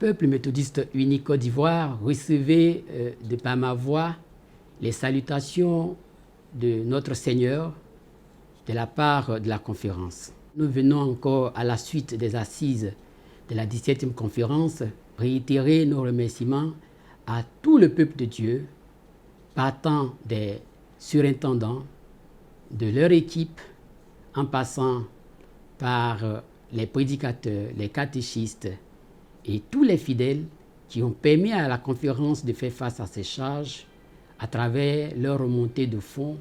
Peuple méthodiste uni Côte d'Ivoire, recevez de par ma voix les salutations de notre Seigneur de la part de la conférence. Nous venons encore à la suite des assises de la 17e conférence réitérer nos remerciements à tout le peuple de Dieu, partant des surintendants, de leur équipe, en passant par les prédicateurs, les catéchistes et tous les fidèles qui ont permis à la conférence de faire face à ses charges à travers leur remontée de fonds,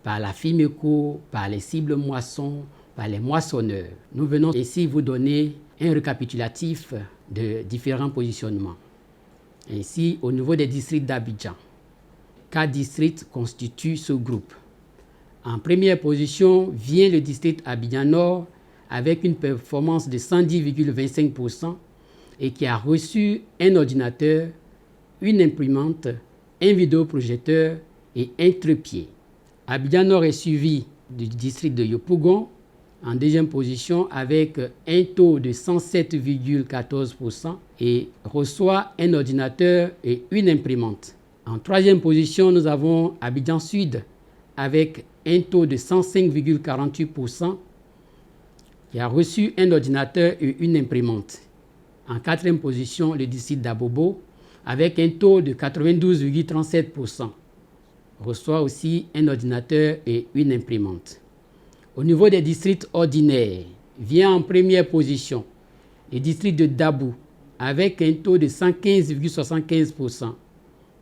par la FIMECO, par les cibles moissons, par les moissonneurs. Nous venons ici vous donner un récapitulatif de différents positionnements. Ainsi, au niveau des districts d'Abidjan, 4 districts constituent ce groupe. En première position vient le district Abidjan Nord avec une performance de 110,25% et qui a reçu un ordinateur, une imprimante, un vidéoprojecteur et un trépied. Abidjan Nord est suivi du district de Yopougon en deuxième position avec un taux de 107,14% et reçoit un ordinateur et une imprimante. En troisième position, nous avons Abidjan Sud avec un taux de 105,48% qui a reçu un ordinateur et une imprimante. En quatrième position, le district d'Abobo avec un taux de 92,37%. Reçoit aussi un ordinateur et une imprimante. Au niveau des districts ordinaires, vient en première position le district de Dabou avec un taux de 115,75%.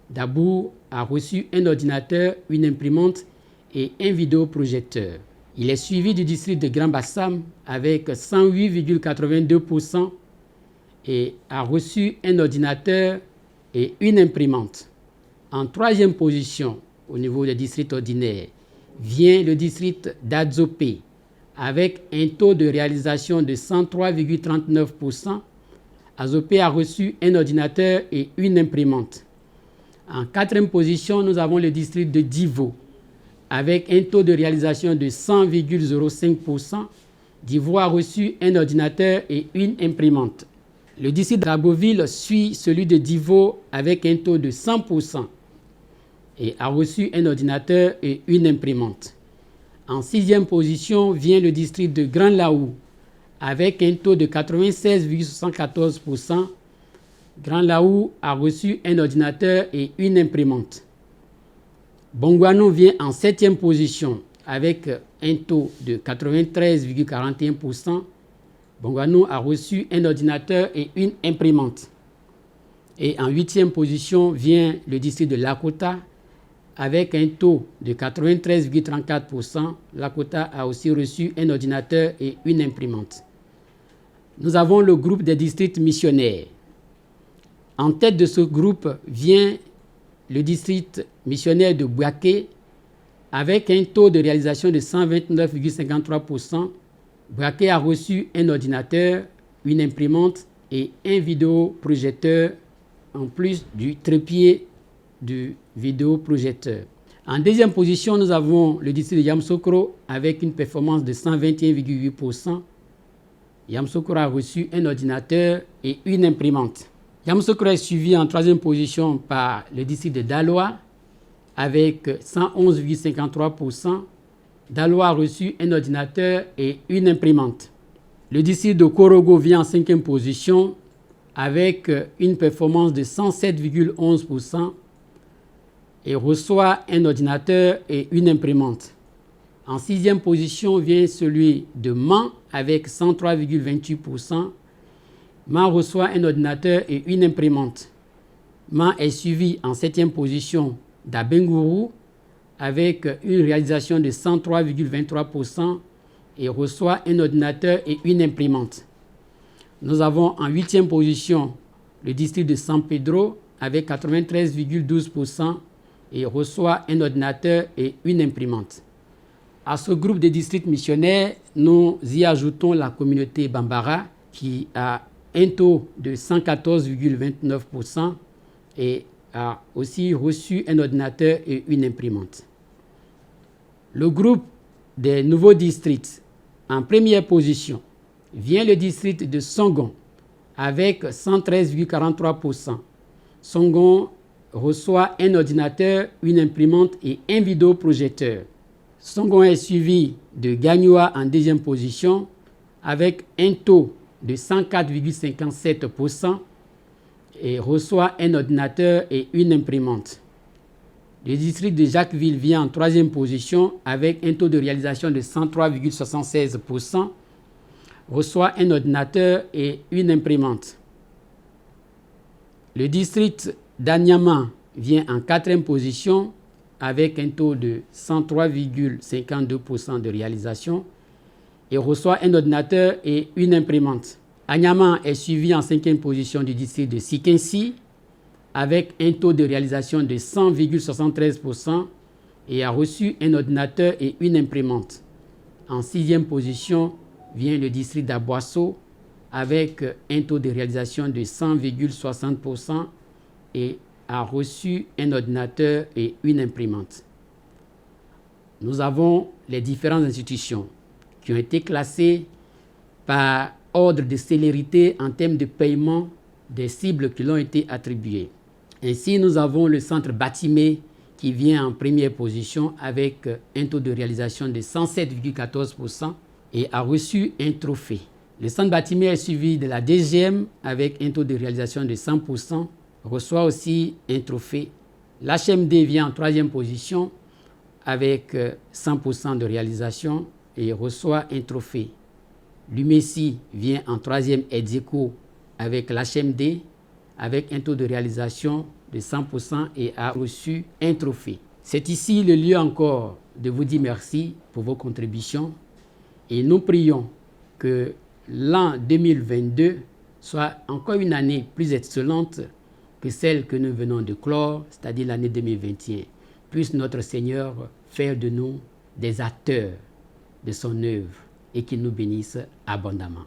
Dabou a reçu un ordinateur, une imprimante et un vidéoprojecteur. Il est suivi du district de Grand Bassam avec 108,82% et a reçu un ordinateur et une imprimante. En troisième position, au niveau des districts ordinaires, vient le district d'Adzopé avec un taux de réalisation de 103,39%. Adzopé a reçu un ordinateur et une imprimante. En quatrième position, nous avons le district de Divo avec un taux de réalisation de 100,05%. Divo a reçu un ordinateur et une imprimante. Le district d'Aboville suit celui de Divo avec un taux de 100% et a reçu un ordinateur et une imprimante. En sixième position vient le district de Grand Laou avec un taux de 96,74%. Grand Laou a reçu un ordinateur et une imprimante. Bongouano vient en septième position avec un taux de 93,41%. Bongouano a reçu un ordinateur et une imprimante. Et en huitième position vient le district de Lakota avec un taux de 93,34%. Lakota a aussi reçu un ordinateur et une imprimante. Nous avons le groupe des districts missionnaires. En tête de ce groupe vient le district missionnaire de Bouaké avec un taux de réalisation de 129,53%. Bouaké a reçu un ordinateur, une imprimante et un vidéoprojecteur en plus du trépied du vidéoprojecteur. En deuxième position, nous avons le district de Yamsokro avec une performance de 121,8%. Yamsokro a reçu un ordinateur et une imprimante. Yamsokro est suivi en troisième position par le district de Daloa avec 111,53%. Daloa a reçu un ordinateur et une imprimante. Le district de Korogo vient en cinquième position avec une performance de 107,11% et reçoit un ordinateur et une imprimante. En sixième position vient celui de Man avec 103,28%. Man reçoit un ordinateur et une imprimante. Man est suivi en septième position d'Abengourou avec une réalisation de 103,23% et reçoit un ordinateur et une imprimante. Nous avons en huitième position le district de San Pedro avec 93,12% et reçoit un ordinateur et une imprimante. À ce groupe de districts missionnaires, nous y ajoutons la communauté Bambara qui a un taux de 114,29% et a aussi reçu un ordinateur et une imprimante. Le groupe des nouveaux districts, en première position, vient le district de Songon avec 113,43%. Songon reçoit un ordinateur, une imprimante et un vidéoprojecteur. Songon est suivi de Gagnoa en deuxième position avec un taux de 104,57% et reçoit un ordinateur et une imprimante. Le district de Jacquesville vient en troisième position avec un taux de réalisation de 103,76%, reçoit un ordinateur et une imprimante. Le district d'Anyama vient en quatrième position avec un taux de 103,52% de réalisation et reçoit un ordinateur et une imprimante. Anyama est suivi en cinquième position du district de Sikensi avec un taux de réalisation de 100,73% et a reçu un ordinateur et une imprimante. En sixième position vient le district d'Aboasso avec un taux de réalisation de 100,60% et a reçu un ordinateur et une imprimante. Nous avons les différentes institutions qui ont été classées par ordre de célérité en termes de paiement des cibles qui leur ont été attribuées. Ainsi, nous avons le centre Batimé qui vient en première position avec un taux de réalisation de 107,14% et a reçu un trophée. Le centre Batimé est suivi de la DGM avec un taux de réalisation de 100%, reçoit aussi un trophée. L'HMD vient en troisième position avec 100% de réalisation et reçoit un trophée. L'UMESI vient en troisième ex-aequo avec l'HMD avec un taux de réalisation de 100% et a reçu un trophée. C'est ici le lieu encore de vous dire merci pour vos contributions et nous prions que l'an 2022 soit encore une année plus excellente que celle que nous venons de clore, c'est-à-dire l'année 2021. Puisse notre Seigneur faire de nous des acteurs de son œuvre et qu'il nous bénisse abondamment.